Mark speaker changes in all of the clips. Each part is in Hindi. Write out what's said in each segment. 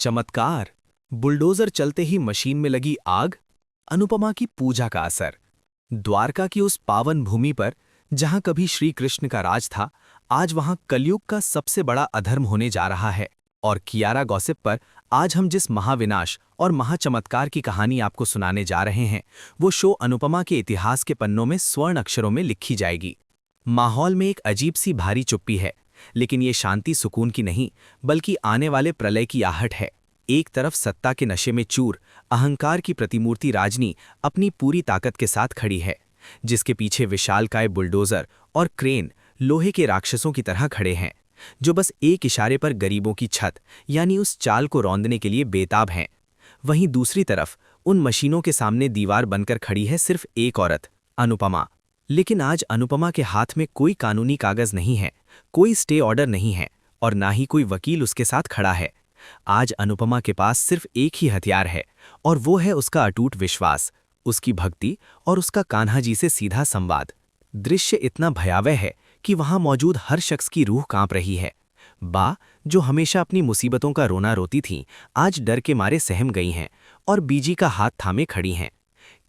Speaker 1: चमत्कार। बुलडोजर चलते ही मशीन में लगी आग। अनुपमा की पूजा का असर। द्वारका की उस पावन भूमि पर जहां कभी श्री कृष्ण का राज था, आज वहां कलयुग का सबसे बड़ा अधर्म होने जा रहा है। और कियारा गॉसिप पर आज हम जिस महाविनाश और महाचमत्कार की कहानी आपको सुनाने जा रहे हैं, वो शो अनुपमा के इतिहास के पन्नों में स्वर्ण अक्षरों में लिखी जाएगी। माहौल में एक अजीब सी भारी चुप्पी है, लेकिन ये शांति सुकून की नहीं, बल्कि आने वाले प्रलय की आहट है। एक तरफ सत्ता के नशे में चूर, अहंकार की प्रतिमूर्ति राजनी अपनी पूरी ताकत के साथ खड़ी है, जिसके पीछे विशालकाय बुलडोजर और क्रेन लोहे के राक्षसों की तरह खड़े हैं, जो बस एक इशारे पर गरीबों की छत यानी उस चाल को रौंदने के लिए बेताब हैं। वहीं दूसरी तरफ उन मशीनों के सामने दीवार बनकर खड़ी है सिर्फ एक औरत, अनुपमा। लेकिन आज अनुपमा के हाथ में कोई कानूनी कागज नहीं है, कोई स्टे ऑर्डर नहीं है और ना ही कोई वकील उसके साथ खड़ा है। आज अनुपमा के पास सिर्फ एक ही हथियार है, और वो है उसका अटूट विश्वास, उसकी भक्ति और उसका कान्हा जी से सीधा संवाद। दृश्य इतना भयावह है कि वहां मौजूद हर शख्स की रूह कांप रही है। बा, जो हमेशा अपनी मुसीबतों का रोना रोती थीं, आज डर के मारे सहम गई हैं और बीजी का हाथ थामे खड़ी हैं।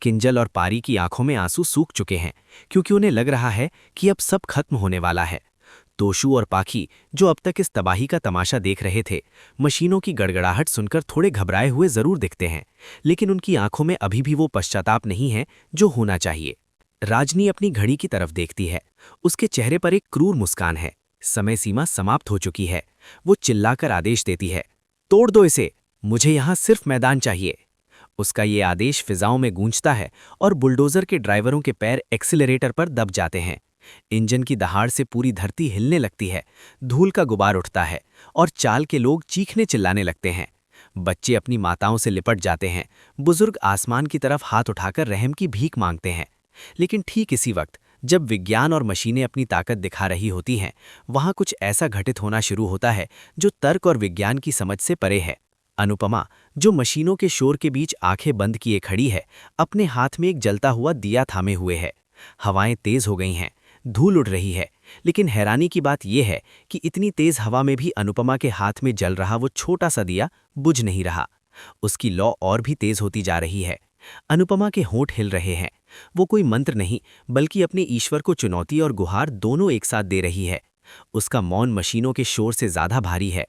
Speaker 1: किंजल और पारी की आंखों में आंसू सूख चुके हैं, क्योंकि उन्हें लग रहा है कि अब सब खत्म होने वाला है। तोशु और पाखी, जो अब तक इस तबाही का तमाशा देख रहे थे, मशीनों की गड़गड़ाहट सुनकर थोड़े घबराए हुए जरूर दिखते हैं, लेकिन उनकी आंखों में अभी भी वो पश्चाताप नहीं है जो होना चाहिए। राजनी अपनी घड़ी की तरफ देखती है। उसके चेहरे पर एक क्रूर मुस्कान है। समय सीमा समाप्त हो चुकी है। वो चिल्लाकर आदेश देती है, तोड़ दो इसे, मुझे यहां सिर्फ मैदान चाहिए। उसका ये आदेश फिजाओं में गूंजता है और बुलडोजर के ड्राइवरों के पैर एक्सीलरेटर पर दब जाते हैं। इंजन की दहाड़ से पूरी धरती हिलने लगती है, धूल का गुबार उठता है और चाल के लोग चीखने चिल्लाने लगते हैं। बच्चे अपनी माताओं से लिपट जाते हैं, बुजुर्ग आसमान की तरफ हाथ उठाकर रहम की भीख मांगते हैं। लेकिन ठीक इसी वक्त, जब विज्ञान और मशीनें अपनी ताकत दिखा रही होती हैं, वहां कुछ ऐसा घटित होना शुरू होता है जो तर्क और विज्ञान की समझ से परे है। अनुपमा, जो मशीनों के शोर के बीच आंखें बंद किए खड़ी है, अपने हाथ में एक जलता हुआ दिया थामे हुए है। हवाएं तेज हो गई हैं, धूल उड़ रही है, लेकिन हैरानी की बात यह है कि इतनी तेज हवा में भी अनुपमा के हाथ में जल रहा वो छोटा सा दिया बुझ नहीं रहा। उसकी लौ और भी तेज होती जा रही है। अनुपमा के होंठ हिल रहे हैं। वो कोई मंत्र नहीं, बल्कि अपने ईश्वर को चुनौती और गुहार दोनों एक साथ दे रही है। उसका मौन मशीनों के शोर से ज्यादा भारी है।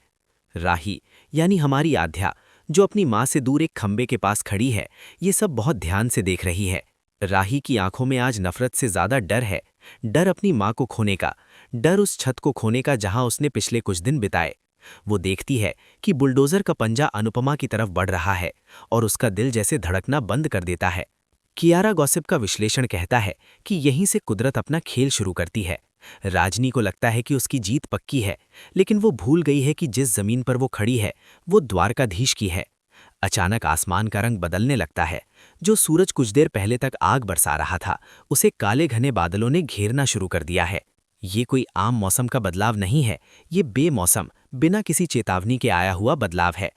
Speaker 1: राही, यानी हमारी आध्या, जो अपनी माँ से दूर एक खंबे के पास खड़ी है, ये सब बहुत ध्यान से देख रही है। राही की आंखों में आज नफरत से ज्यादा डर है। डर अपनी माँ को खोने का, डर उस छत को खोने का जहां उसने पिछले कुछ दिन बिताए। वो देखती है कि बुलडोजर का पंजा अनुपमा की तरफ बढ़ रहा है और उसका दिल जैसे धड़कना बंद कर देता है। कियारा गॉसिप का विश्लेषण कहता है कि यहीं से कुदरत अपना खेल शुरू करती है। राजनी को लगता है कि उसकी जीत पक्की है, लेकिन वो भूल गई है कि जिस जमीन पर वो खड़ी है, वो द्वारकाधीश की है। अचानक आसमान का रंग बदलने लगता है। जो सूरज कुछ देर पहले तक आग बरसा रहा था, उसे काले घने बादलों ने घेरना शुरू कर दिया है। ये कोई आम मौसम का बदलाव नहीं है, ये बेमौसम, बिना किसी चेतावनी के आया हुआ बदलाव है।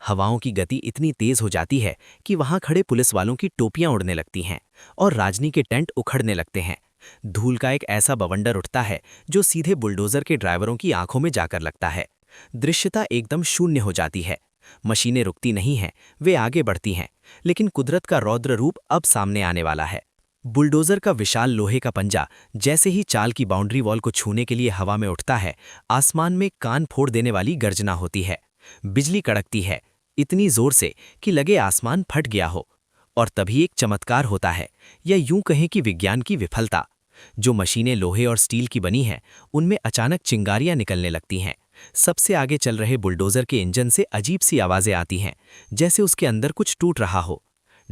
Speaker 1: हवाओं की गति इतनी तेज हो जाती है कि वहां खड़े पुलिस वालों की टोपियां उड़ने लगती हैं और राजनी के टेंट उखड़ने लगते हैं। धूल का एक ऐसा बवंडर उठता है जो सीधे बुलडोजर के ड्राइवरों की आंखों में जाकर लगता है। दृश्यता एकदम शून्य हो जाती है। मशीनें रुकती नहीं हैं, वे आगे बढ़ती हैं, लेकिन कुदरत का रौद्र रूप अब सामने आने वाला है। बुलडोजर का विशाल लोहे का पंजा जैसे ही चाल की बाउंड्री वॉल को छूने के लिए हवा में उठता है, आसमान में कान फोड़ देने वाली गर्जना होती है। बिजली कड़कती है, इतनी जोर से कि लगे आसमान फट गया हो। और तभी एक चमत्कार होता है, या यूं कहें कि विज्ञान की विफलता। जो मशीनें लोहे और स्टील की बनी हैं, उनमें अचानक चिंगारियां निकलने लगती हैं। सबसे आगे चल रहे बुलडोजर के इंजन से अजीब सी आवाजें आती हैं, जैसे उसके अंदर कुछ टूट रहा हो।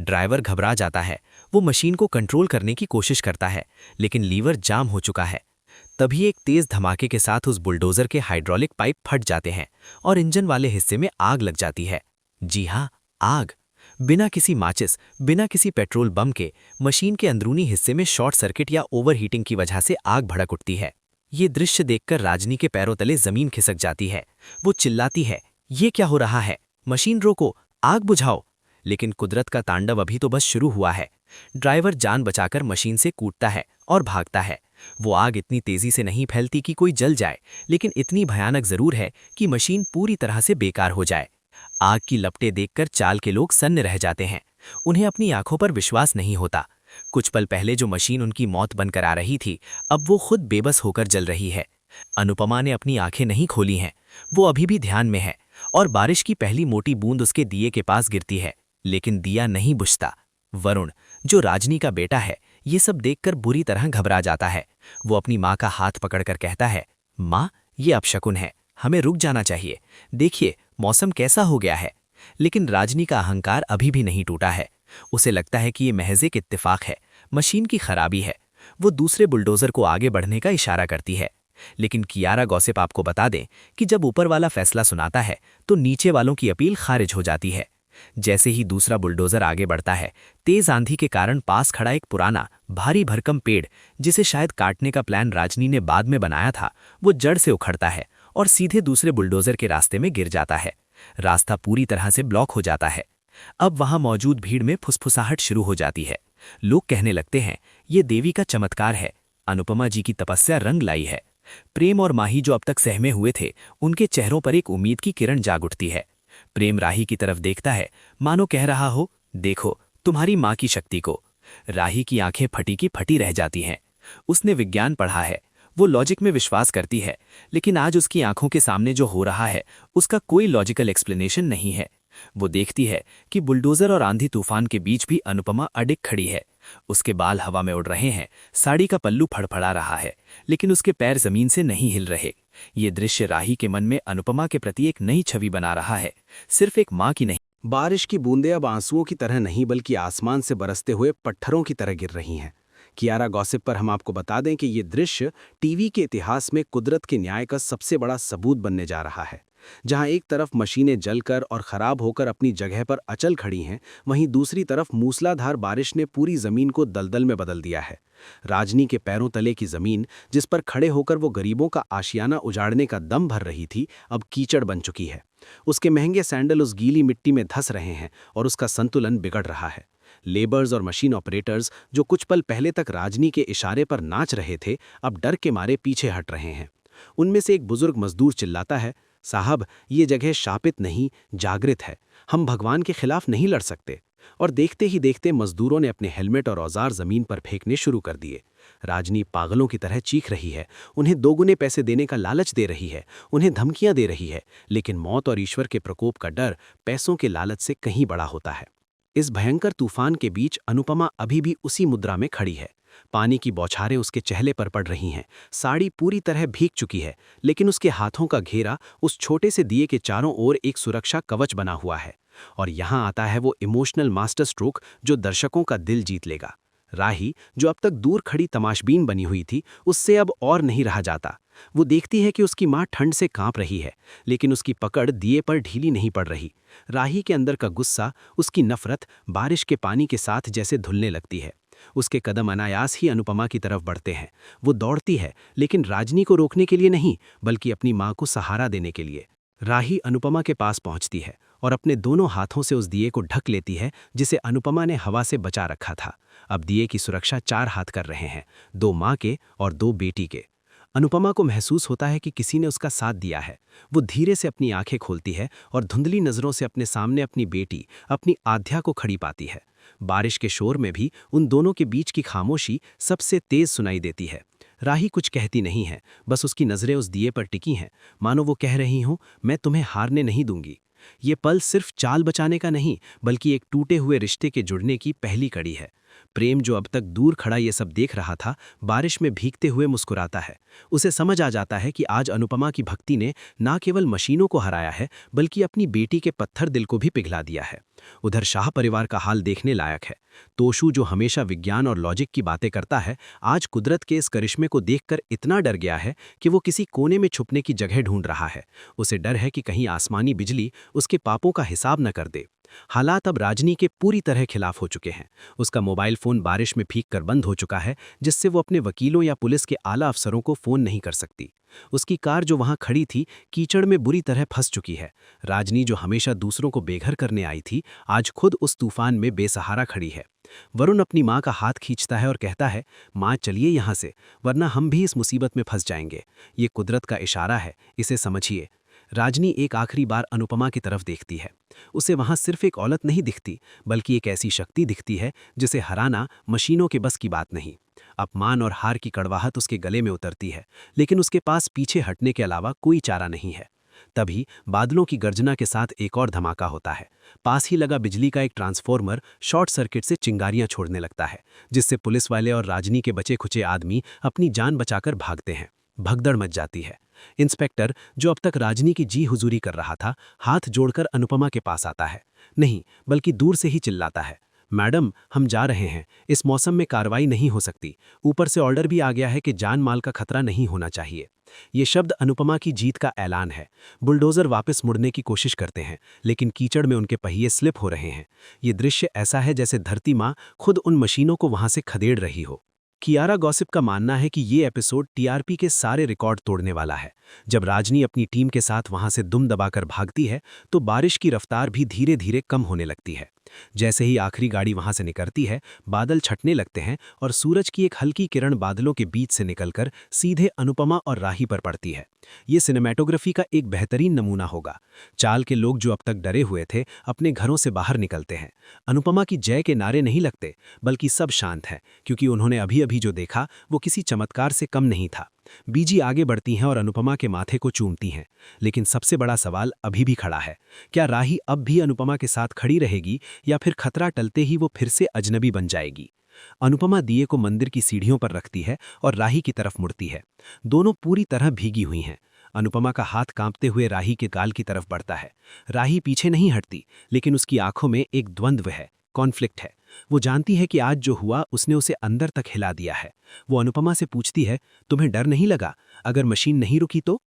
Speaker 1: ड्राइवर घबरा जाता है। वो मशीन को कंट्रोल करने की कोशिश करता है, लेकिन लीवर जाम हो चुका है। तभी एक तेज धमाके के साथ उस बुलडोजर के हाइड्रोलिक पाइप फट जाते हैं और इंजन वाले हिस्से में आग लग जाती है। जी हाँ, आग। बिना किसी माचिस, बिना किसी पेट्रोल बम के मशीन के अंदरूनी हिस्से में शॉर्ट सर्किट या ओवरहीटिंग की वजह से आग भड़क उठती है। ये दृश्य देखकर राजनी के पैरों तले जमीन खिसक जाती है। वो चिल्लाती है, ये क्या हो रहा है? मशीन रोको, आग बुझाओ। लेकिन कुदरत का तांडव अभी तो बस शुरू हुआ है। ड्राइवर जान बचाकर मशीन से कूदता है और भागता है। वो आग इतनी तेजी से नहीं फैलती कि कोई जल जाए, लेकिन इतनी भयानक जरूर है कि मशीन पूरी तरह से बेकार हो जाए। आग की लपटें देखकर चाल के लोग सन्न रह जाते हैं। उन्हें अपनी आंखों पर विश्वास नहीं होता। कुछ पल पहले जो मशीन उनकी मौत बनकर आ रही थी, अब वो खुद बेबस होकर जल रही है। अनुपमा ने अपनी आंखें नहीं खोली हैं। वो अभी भी ध्यान में है और बारिश की पहली मोटी बूंद उसके दिए के पास गिरती है, लेकिन दिया नहीं बुझता। वरुण, जो राजनी का बेटा है, ये सब देखकर बुरी तरह घबरा जाता है। वो अपनी माँ का हाथ पकड़कर कहता है, माँ, ये अपशकुन है, हमें रुक जाना चाहिए। देखिए मौसम कैसा हो गया है। लेकिन राजनी का अहंकार अभी भी नहीं टूटा है। उसे लगता है कि ये महज एक इत्तेफाक है, मशीन की खराबी है। वो दूसरे बुलडोजर को आगे बढ़ने का इशारा करती है। लेकिन कियारा गॉसिप आपको बता दें कि जब ऊपर वाला फैसला सुनाता है तो नीचे वालों की अपील खारिज हो जाती है। जैसे ही दूसरा बुलडोजर आगे बढ़ता है, तेज आंधी के कारण पास खड़ा एक पुराना भारी भरकम पेड़, जिसे शायद काटने का प्लान राजनी ने बाद में बनाया था, वो जड़ से उखड़ता है और सीधे दूसरे बुलडोजर के रास्ते में गिर जाता है। रास्ता पूरी तरह से ब्लॉक हो जाता है। अब वहां मौजूद भीड़ में फुसफुसाहट शुरू हो जाती है। लोग कहने लगते हैं, ये देवी का चमत्कार है, अनुपमा जी की तपस्या रंग लाई है। प्रेम और माही जो अब तक सहमे हुए थे, उनके चेहरों पर एक उम्मीद की किरण जाग उठती है। प्रेम राही की तरफ देखता है, मानो कह रहा हो, देखो तुम्हारी माँ की शक्ति को। राही की आंखें फटी की फटी रह जाती हैं। उसने विज्ञान पढ़ा है, वो लॉजिक में विश्वास करती है, लेकिन आज उसकी आंखों के सामने जो हो रहा है उसका कोई लॉजिकल एक्सप्लेनेशन नहीं है। वो देखती है कि बुलडोजर और आंधी तूफान के बीच भी अनुपमा अडिग खड़ी है। उसके बाल हवा में उड़ रहे हैं, साड़ी का पल्लू फड़फड़ा रहा है, लेकिन उसके पैर जमीन से नहीं हिल रहे। ये दृश्य राही के मन में अनुपमा के प्रति एक नई छवि बना रहा है, सिर्फ एक माँ की नहीं। बारिश की बूंदें अब आंसुओं की तरह नहीं बल्कि आसमान से बरसते हुए पत्थरों की तरह गिर रही हैं। कियारा गॉसिप पर हम आपको बता दें कि ये दृश्य टीवी के इतिहास में कुदरत के न्याय का सबसे बड़ा सबूत बनने जा रहा है। जहां एक तरफ मशीनें जलकर और खराब होकर अपनी जगह पर अचल खड़ी हैं, वहीं दूसरी तरफ मूसलाधार बारिश ने पूरी जमीन को दलदल में बदल दिया है। राजनी के पैरों तले की जमीन, जिस पर खड़े होकर वो गरीबों का आशियाना उजाड़ने का दम भर रही थी, अब कीचड़ बन चुकी है। उसके महंगे सैंडल उस गीली मिट्टी में धंस रहे हैं और उसका संतुलन बिगड़ रहा है। लेबर्स और मशीन ऑपरेटर्स, जो कुछ पल पहले तक राजनी के इशारे पर नाच रहे थे, अब डर के मारे पीछे हट रहे हैं। उनमें से एक बुजुर्ग मजदूर चिल्लाता है, साहब, ये जगह शापित नहीं, जागृत है। हम भगवान के खिलाफ नहीं लड़ सकते। और देखते ही देखते मजदूरों ने अपने हेलमेट और औजार जमीन पर फेंकने शुरू कर दिए। राजनी पागलों की तरह चीख रही है, उन्हें दोगुने पैसे देने का लालच दे रही है, उन्हें धमकियां दे रही है, लेकिन मौत और ईश्वर के प्रकोप का डर पैसों के लालच से कहीं बड़ा होता है। इस भयंकर तूफान के बीच अनुपमा अभी भी उसी मुद्रा में खड़ी है। पानी की बौछारें उसके चेहरे पर पड़ रही हैं, साड़ी पूरी तरह भीग चुकी है, लेकिन उसके हाथों का घेरा उस छोटे से दिए के चारों ओर एक सुरक्षा कवच बना हुआ है। और यहाँ आता है वो इमोशनल मास्टर स्ट्रोक जो दर्शकों का दिल जीत लेगा। राही, जो अब तक दूर खड़ी तमाशबीन बनी हुई थी, उससे अब और नहीं रहा जाता। वो देखती है कि उसकी माँ ठंड से कांप रही है, लेकिन उसकी पकड़ दिए पर ढीली नहीं पड़ रही। राही के अंदर का गुस्सा, उसकी नफरत बारिश के पानी के साथ जैसे धुलने लगती है। उसके कदम अनायास ही अनुपमा की तरफ बढ़ते हैं। वो दौड़ती है, लेकिन राजनी को रोकने के लिए नहीं, बल्कि अपनी माँ को सहारा देने के लिए। राही अनुपमा के पास पहुंचती है और अपने दोनों हाथों से उस दिए को ढक लेती है जिसे अनुपमा ने हवा से बचा रखा था। अब दिए की सुरक्षा 4 हाथ कर रहे हैं, 2 माँ के और 2 बेटी के। अनुपमा को महसूस होता है कि किसी ने उसका साथ दिया है। वो धीरे से अपनी आंखें खोलती है और धुंधली नजरों से अपने सामने अपनी बेटी, अपनी आध्या को खड़ी पाती है। बारिश के शोर में भी उन दोनों के बीच की खामोशी सबसे तेज सुनाई देती है। राही कुछ कहती नहीं है, बस उसकी नजरें उस दिए पर टिकी हैं, मानो वो कह रही हूं, मैं तुम्हें हारने नहीं दूंगी। ये पल सिर्फ चाल बचाने का नहीं, बल्कि एक टूटे हुए रिश्ते के जुड़ने की पहली कड़ी है। प्रेम, जो अब तक दूर खड़ा ये सब देख रहा था, बारिश में भीगते हुए मुस्कुराता है। उसे समझ आ जाता है कि आज अनुपमा की भक्ति ने न केवल मशीनों को हराया है, बल्कि अपनी बेटी के पत्थर दिल को भी पिघला दिया है। उधर शाह परिवार का हाल देखने लायक है। तोशु, जो हमेशा विज्ञान और लॉजिक की बातें करता है, आज कुदरत के इस करिश्मे को देखकर इतना डर गया है कि वो किसी कोने में छुपने की जगह ढूंढ रहा है। उसे डर है कि कहीं आसमानी बिजली उसके पापों का हिसाब न कर दे। हालात अब राजनी के पूरी तरह खिलाफ हो चुके हैं। उसका मोबाइल फोन बारिश में भीग कर बंद हो चुका है, जिससे वो अपने वकीलों या पुलिस के आला अफसरों को फोन नहीं कर सकती। उसकी कार, जो वहां खड़ी थी, कीचड़ में बुरी तरह फंस चुकी है। राजनी, जो हमेशा दूसरों को बेघर करने आई थी, आज खुद उस तूफान में बेसहारा खड़ी है। वरुण अपनी माँ का हाथ खींचता है और कहता है, माँ चलिए यहाँ से, वरना हम भी इस मुसीबत में फंस जाएंगे। ये कुदरत का इशारा है, इसे समझिए।
Speaker 2: राजनी एक आखिरी बार अनुपमा की तरफ देखती है। उसे वहां सिर्फ एक औलत नहीं दिखती, बल्कि एक ऐसी शक्ति दिखती है जिसे हराना मशीनों के बस की बात नहीं। अपमान और हार की कड़वाहट उसके गले में उतरती है, लेकिन उसके पास पीछे हटने के अलावा कोई चारा नहीं है। तभी बादलों की गर्जना के साथ एक और धमाका होता है। पास ही लगा बिजली का एक ट्रांसफॉर्मर शॉर्ट सर्किट से चिंगारियां छोड़ने लगता है, जिससे पुलिस वाले और राजनी के बचे खुचे आदमी अपनी जान बचाकर भागते हैं। भगदड़ मच जाती है। इंस्पेक्टर, जो अब तक राजनी की जी हुजूरी कर रहा था, हाथ जोड़कर अनुपमा के पास आता है। नहीं, बल्कि दूर से ही चिल्लाता है, मैडम, हम जा रहे हैं। इस मौसम में कार्रवाई नहीं हो सकती। ऊपर से ऑर्डर भी आ गया है कि जान माल का खतरा नहीं होना चाहिए। ये शब्द अनुपमा की जीत का ऐलान है। बुलडोजर वापस मुड़ने की कोशिश करते हैं, लेकिन कीचड़ में उनके पहिए स्लिप हो रहे हैं। ये दृश्य ऐसा है जैसे धरती माँ खुद उन मशीनों को वहां से खदेड़ रही हो। कियारा गॉसिप का मानना है कि ये एपिसोड टीआरपी के सारे रिकॉर्ड तोड़ने वाला है। जब राजनी अपनी टीम के साथ वहां से दुम दबाकर भागती है, तो बारिश की रफ्तार भी धीरे धीरे कम होने लगती है। जैसे ही आखिरी गाड़ी वहां से निकलती है, बादल छटने लगते हैं और सूरज की एक हल्की किरण बादलों के बीच से निकलकर सीधे अनुपमा और राही पर पड़ती है। ये सिनेमैटोग्राफी का एक बेहतरीन नमूना होगा। चाल के लोग जो अब तक डरे हुए थे, अपने घरों से बाहर निकलते हैं। अनुपमा की जय के नारे नहीं लगते, बल्कि सब शांत हैं, क्योंकि उन्होंने अभी अभी जो देखा वो किसी चमत्कार से कम नहीं था। बीजी आगे बढ़ती हैं और अनुपमा के माथे को चूमती हैं। लेकिन सबसे बड़ा सवाल अभी भी खड़ा है। क्या राही अब भी अनुपमा के साथ खड़ी रहेगी, या फिर खतरा टलते ही वो फिर से अजनबी बन जाएगी? अनुपमा दिए को मंदिर की सीढ़ियों पर रखती है और राही की तरफ मुड़ती है। दोनों पूरी तरह भीगी हुई हैं। अनुपमा का हाथ कांपते हुए राही के गाल की तरफ बढ़ता है। राही पीछे नहीं हटती, लेकिन उसकी आंखों में एक द्वंद्व है, कॉन्फ्लिक्ट है। वो जानती है कि आज जो हुआ उसने उसे अंदर तक हिला दिया है। वो अनुपमा से पूछती है, तुम्हें डर नहीं लगा अगर मशीन नहीं रुकी तो?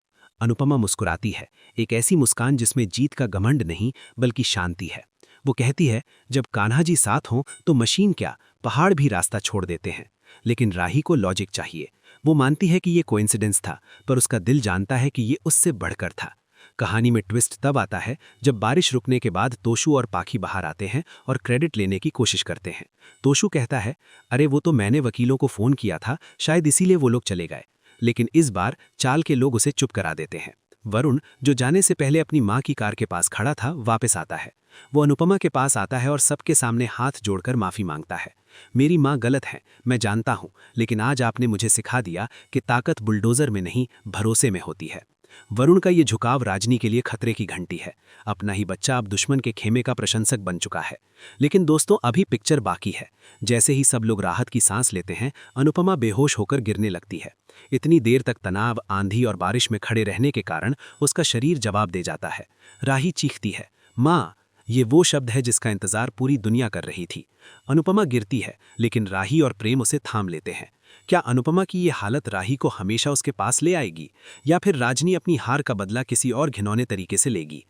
Speaker 2: अनुपमा मुस्कुराती है, एक ऐसी मुस्कान जिसमें जीत का घमंड नहीं, बल्कि शांति है। वो कहती है, जब कान्हा जी साथ हों तो मशीन क्या, पहाड़ भी रास्ता छोड़ देते हैं। लेकिन राही को लॉजिक चाहिए। वो मानती है कि ये कोइंसिडेंस था, पर उसका दिल जानता है कि ये उससे बढ़कर था। कहानी में ट्विस्ट तब आता है जब बारिश रुकने के बाद तोशु और पाखी बाहर आते हैं और क्रेडिट लेने की कोशिश करते हैं। तोशु कहता है, अरे वो तो मैंने वकीलों को फ़ोन किया था, शायद इसीलिए वो लोग चले गए। लेकिन इस बार चाल के लोग उसे चुप करा देते हैं। वरुण, जो जाने से पहले अपनी माँ की कार के पास खड़ा था, वापस आता है। वो अनुपमा के पास आता है और सबके सामने हाथ जोड़कर माफ़ी मांगता है। मेरी माँ गलत है, मैं जानता हूँ, लेकिन आज आपने मुझे सिखा दिया कि ताकत बुलडोज़र में नहीं, भरोसे में होती है। वरुण का ये झुकाव राजनी के लिए खतरे की घंटी है। अपना ही बच्चा अब दुश्मन के खेमे का प्रशंसक बन चुका है। लेकिन दोस्तों, अभी पिक्चर बाकी है। जैसे ही सब लोग राहत की सांस लेते हैं, अनुपमा बेहोश होकर गिरने लगती है। इतनी देर तक तनाव, आंधी और बारिश में खड़े रहने के कारण उसका शरीर जवाब दे जाता है। राही चीखती है, माँ। ये वो शब्द है जिसका इंतजार पूरी दुनिया कर रही थी। अनुपमा गिरती है, लेकिन राही और प्रेम उसे थाम लेते हैं। क्या अनुपमा की ये हालत राही को हमेशा उसके पास ले आएगी, या फिर राजनी अपनी हार का बदला किसी और घिनौने तरीके से लेगी?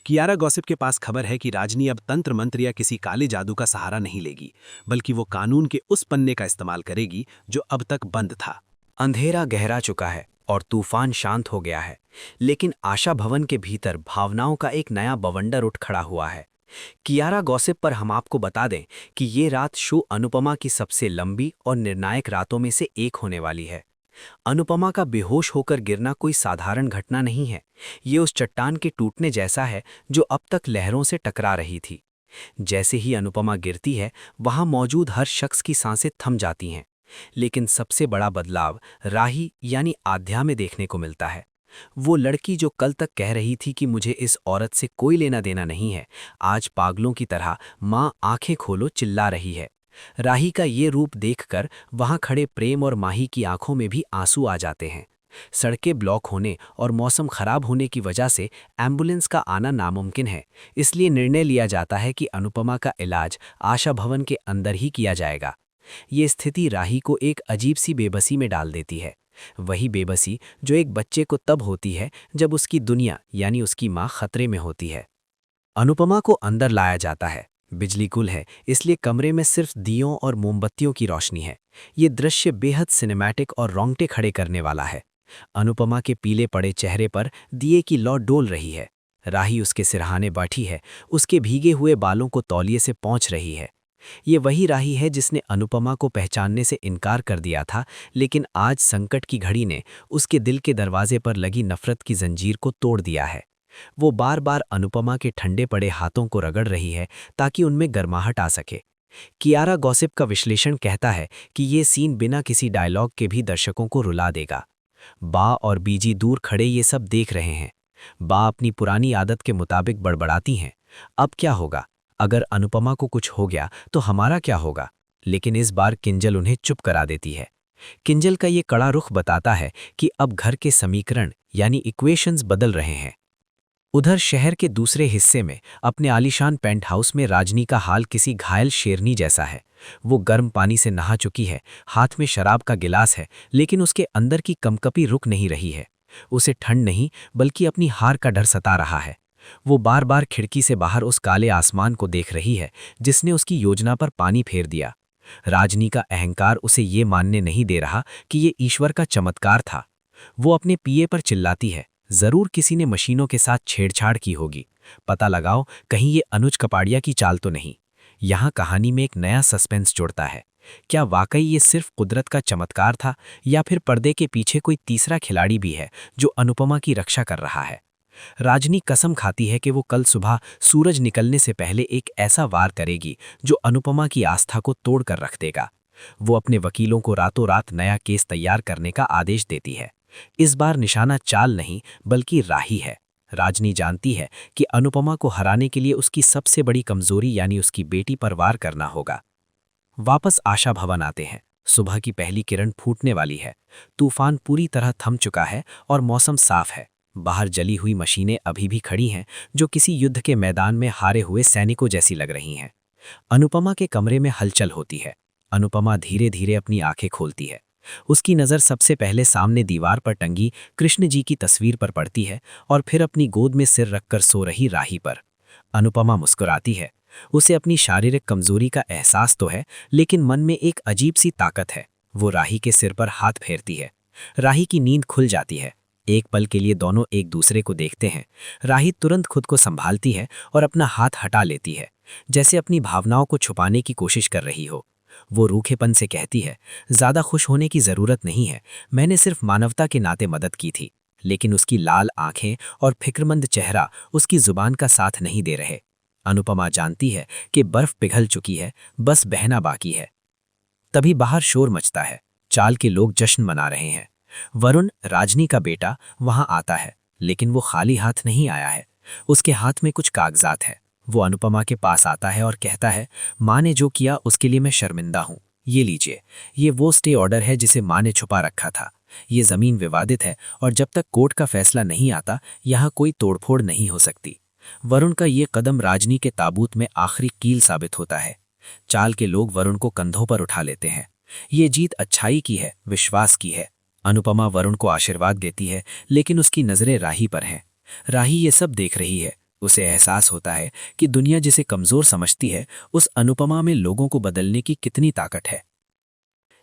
Speaker 2: कियारा गॉसिप के पास खबर है कि राजनी अब तंत्र मंत्र या किसी काले जादू का सहारा नहीं लेगी, बल्कि वो कानून के उस पन्ने का इस्तेमाल करेगी जो अब तक बंद था।
Speaker 1: अंधेरा गहरा चुका है और तूफान शांत हो गया है, लेकिन आशा भवन के भीतर भावनाओं का एक नया बवंडर उठ खड़ा हुआ है। कियारा गॉसिप पर हम आपको बता दें कि ये रात शो अनुपमा की सबसे लंबी और निर्णायक रातों में से एक होने वाली है। अनुपमा का बेहोश होकर गिरना कोई साधारण घटना नहीं है। ये उस चट्टान के टूटने जैसा है जो अब तक लहरों से टकरा रही थी। जैसे ही अनुपमा गिरती है, वहां मौजूद हर शख्स की सांसें थम जाती हैं। लेकिन सबसे बड़ा बदलाव राही यानी आध्या में देखने को मिलता है। वो लड़की जो कल तक कह रही थी कि मुझे इस औरत से कोई लेना देना नहीं है, आज पागलों की तरह माँ आंखें खोलो चिल्ला रही है। राही का ये रूप देखकर वहां खड़े प्रेम और माही की आंखों में भी आंसू आ जाते हैं। सड़कें ब्लॉक होने और मौसम खराब होने की वजह से एम्बुलेंस का आना नामुमकिन है, इसलिए निर्णय लिया जाता है कि अनुपमा का इलाज आशा भवन के अंदर ही किया जाएगा। ये स्थिति राही को एक अजीब सी बेबसी में डाल देती है। वही बेबसी जो एक बच्चे को तब होती है जब उसकी दुनिया यानी उसकी माँ खतरे में होती है। अनुपमा को अंदर लाया जाता है। बिजली गुल है, इसलिए कमरे में सिर्फ दियों और मोमबत्तियों की रोशनी है। ये दृश्य बेहद सिनेमैटिक और रोंगटे खड़े करने वाला है। अनुपमा के पीले पड़े चेहरे पर दिए की लौ डोल रही है। राही उसके सिरहाने बैठी है, उसके भीगे हुए बालों को तौलिए से पोंछ रही है। ये वही राही है जिसने अनुपमा को पहचानने से इनकार कर दिया था, लेकिन आज संकट की घड़ी ने उसके दिल के दरवाजे पर लगी नफरत की जंजीर को तोड़ दिया है।
Speaker 2: वो बार बार अनुपमा के ठंडे पड़े हाथों को रगड़ रही है ताकि उनमें गर्माहट आ सके। कियारा गॉसिप का विश्लेषण कहता है कि ये सीन बिना किसी डायलॉग के भी दर्शकों को रुला देगा। बा और बीजी दूर खड़े ये सब देख रहे हैं। बा अपनी पुरानी आदत के मुताबिक बड़बड़ाती हैं। अब क्या होगा? अगर अनुपमा को कुछ हो गया तो हमारा क्या होगा? लेकिन इस बार किंजल उन्हें चुप करा देती है। किंजल का ये कड़ा रुख बताता है कि अब घर के समीकरण यानी इक्वेशंस बदल रहे हैं। उधर शहर के दूसरे हिस्से में अपने आलीशान पेंट हाउस में राजनी का हाल किसी घायल शेरनी जैसा है। वो गर्म पानी से नहा चुकी है, हाथ में शराब का गिलास है, लेकिन उसके अंदर की कंपकपी रुक नहीं रही है। उसे ठंड नहीं बल्कि अपनी हार का डर सता रहा है। वो बार बार खिड़की से बाहर उस काले आसमान को देख रही है जिसने उसकी योजना पर पानी फेर दिया। राजनी का अहंकार उसे ये मानने नहीं दे रहा कि ये ईश्वर का चमत्कार था। वो अपने पीए पर चिल्लाती है, जरूर किसी ने मशीनों के साथ छेड़छाड़ की होगी। पता लगाओ कहीं ये अनुज कपाड़िया की चाल तो नहीं। यहाँ कहानी में एक नया सस्पेंस जुड़ता है। क्या वाकई ये सिर्फ कुदरत का चमत्कार था या फिर पर्दे के पीछे कोई तीसरा खिलाड़ी भी है जो अनुपमा की रक्षा कर रहा है? राजनी कसम खाती है कि वो कल सुबह सूरज निकलने से पहले एक ऐसा वार करेगी जो अनुपमा की आस्था को तोड़ कर रख देगा। वो अपने वकीलों को रातों रात नया केस तैयार करने का आदेश देती है। इस बार निशाना चाल नहीं बल्कि राही है। राजनी जानती है कि अनुपमा को हराने के लिए उसकी सबसे बड़ी कमजोरी यानी उसकी बेटी पर वार करना होगा। वापस आशा भवन आते हैं। सुबह की पहली किरण फूटने वाली है। तूफान पूरी तरह थम चुका है और मौसम साफ है। बाहर जली हुई मशीनें अभी भी खड़ी हैं जो किसी युद्ध के मैदान में हारे हुए सैनिकों जैसी लग रही हैं। अनुपमा के कमरे में हलचल होती है। अनुपमा धीरे धीरे अपनी आंखें खोलती है। उसकी नज़र सबसे पहले सामने दीवार पर टंगी कृष्ण जी की तस्वीर पर पड़ती है और फिर अपनी गोद में सिर रखकर सो रही राही पर। अनुपमा मुस्कुराती है। उसे अपनी शारीरिक कमजोरी का एहसास तो है, लेकिन मन में एक अजीब सी ताकत है। वो राही के सिर पर हाथ फेरती है। राही की नींद खुल जाती है। एक पल के लिए दोनों एक दूसरे को देखते हैं। राही तुरंत खुद को संभालती है और अपना हाथ हटा लेती है, जैसे अपनी भावनाओं को छुपाने की कोशिश कर रही हो। वो रूखेपन से कहती है, ज्यादा खुश होने की जरूरत नहीं है, मैंने सिर्फ मानवता के नाते मदद की थी। लेकिन उसकी लाल आंखें और फिक्रमंद चेहरा उसकी जुबान का साथ नहीं दे रहे। अनुपमा जानती है कि बर्फ पिघल चुकी है, बस बहना बाकी है। तभी बाहर शोर मचता है। चाल के लोग जश्न मना रहे हैं। वरुण, राजनी का बेटा, वहां आता है, लेकिन वो खाली हाथ नहीं आया है। उसके हाथ में कुछ कागजात है। वो अनुपमा के पास आता है और कहता है, माँ ने जो किया उसके लिए मैं शर्मिंदा हूँ। ये लीजिए, ये वो स्टे ऑर्डर है जिसे माँ ने छुपा रखा था। ये जमीन विवादित है और जब तक कोर्ट का फैसला नहीं आता यहाँ कोई तोड़फोड़ नहीं हो सकती। वरुण का ये कदम राजनी के ताबूत में आखिरी कील साबित होता है। चाल के लोग वरुण को कंधों पर उठा लेते हैं। ये जीत अच्छाई की है, विश्वास की है। अनुपमा वरुण को आशीर्वाद देती है, लेकिन उसकी नजरें राही पर हैं। राही ये सब देख रही है। उसे एहसास होता है कि दुनिया जिसे कमजोर समझती है, उस अनुपमा में लोगों को बदलने की कितनी ताकत है।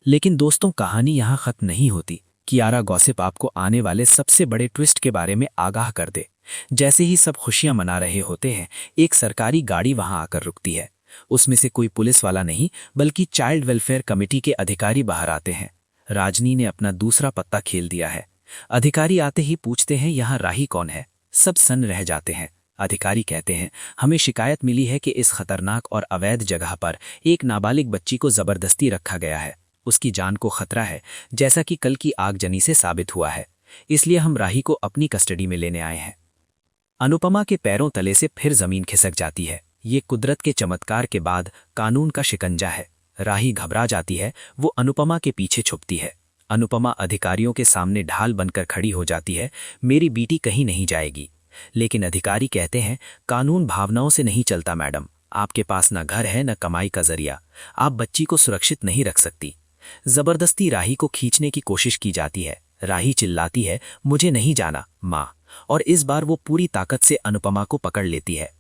Speaker 2: लेकिन दोस्तों, कहानी यहाँ खत्म नहीं होती। कियारा गॉसिप आपको आने वाले सबसे बड़े ट्विस्ट के बारे में आगाह कर दे। जैसे ही सब खुशियां मना रहे होते हैं, एक सरकारी गाड़ी वहां आकर रुकती है। उसमें से कोई पुलिस वाला नहीं बल्कि चाइल्ड वेलफेयर कमेटी के अधिकारी बाहर आते हैं। राजनी ने अपना दूसरा पत्ता खेल दिया है। अधिकारी आते ही पूछते हैं, यहाँ राही कौन है? सब सन्न रह जाते हैं। अधिकारी कहते हैं, हमें शिकायत मिली है कि इस खतरनाक और अवैध जगह पर एक नाबालिग बच्ची को जबरदस्ती रखा गया है। उसकी जान को खतरा है, जैसा कि कल की आगजनी से साबित हुआ है। इसलिए हम राही को अपनी कस्टडी में लेने आए हैं। अनुपमा के पैरों तले से फिर जमीन खिसक जाती है। ये कुदरत के चमत्कार के बाद कानून का शिकंजा है। राही घबरा जाती है। वो अनुपमा के पीछे छुपती है। अनुपमा अधिकारियों के सामने ढाल बनकर खड़ी हो जाती है, मेरी बेटी कहीं नहीं जाएगी। लेकिन अधिकारी कहते हैं, कानून भावनाओं से नहीं चलता मैडम। आपके पास न घर है न कमाई का जरिया। आप बच्ची को सुरक्षित नहीं रख सकती। जबरदस्ती राही को खींचने की कोशिश की जाती है। राही चिल्लाती है, मुझे नहीं जाना माँ। और इस बार वो पूरी ताकत से अनुपमा को पकड़ लेती है।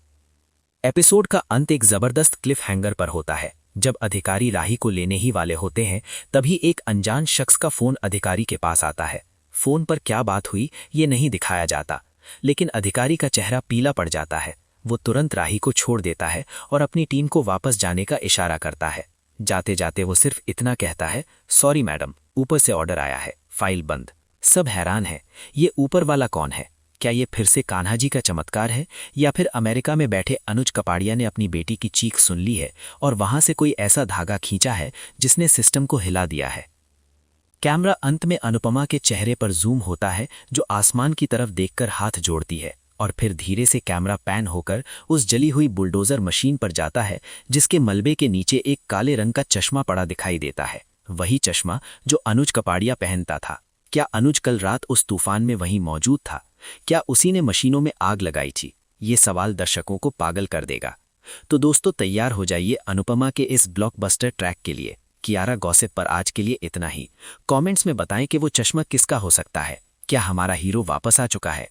Speaker 2: एपिसोड का अंत एक जबरदस्त क्लिफ हैंगर पर होता है। जब अधिकारी राही को लेने ही वाले होते हैं, तभी एक अनजान शख्स का फोन अधिकारी के पास आता है। फोन पर क्या बात हुई ये नहीं दिखाया जाता, लेकिन अधिकारी का चेहरा पीला पड़ जाता है। वो तुरंत राही को छोड़ देता है और अपनी टीम को वापस जाने का इशारा करता है। जाते जाते वो सिर्फ इतना कहता है, सॉरी मैडम, ऊपर से ऑर्डर आया है, फाइल बंद। सब हैरान है, ये ऊपर वाला कौन है?
Speaker 3: क्या ये फिर से कान्हा जी का चमत्कार है, या फिर अमेरिका में बैठे अनुज कपाड़िया ने अपनी बेटी की चीख सुन ली है और वहां से कोई ऐसा धागा खींचा है जिसने सिस्टम को हिला दिया है। कैमरा अंत में अनुपमा के चेहरे पर जूम होता है, जो आसमान की तरफ देखकर हाथ जोड़ती है, और फिर धीरे से कैमरा पैन होकर उस जली हुई बुलडोजर मशीन पर जाता है, जिसके मलबे के नीचे एक काले रंग का चश्मा पड़ा दिखाई देता है। वही चश्मा जो अनुज कपाड़िया पहनता था। क्या अनुज कल रात उस तूफान में वहीं मौजूद था? क्या उसी ने मशीनों में आग लगाई थी? ये सवाल दर्शकों को पागल कर देगा। तो दोस्तों, तैयार हो जाइए अनुपमा के इस ब्लॉकबस्टर ट्रैक के लिए। कियारा गॉसिप पर आज के लिए इतना ही। कमेंट्स में बताएं कि वो चश्मा किसका हो सकता है। क्या हमारा हीरो वापस आ चुका है?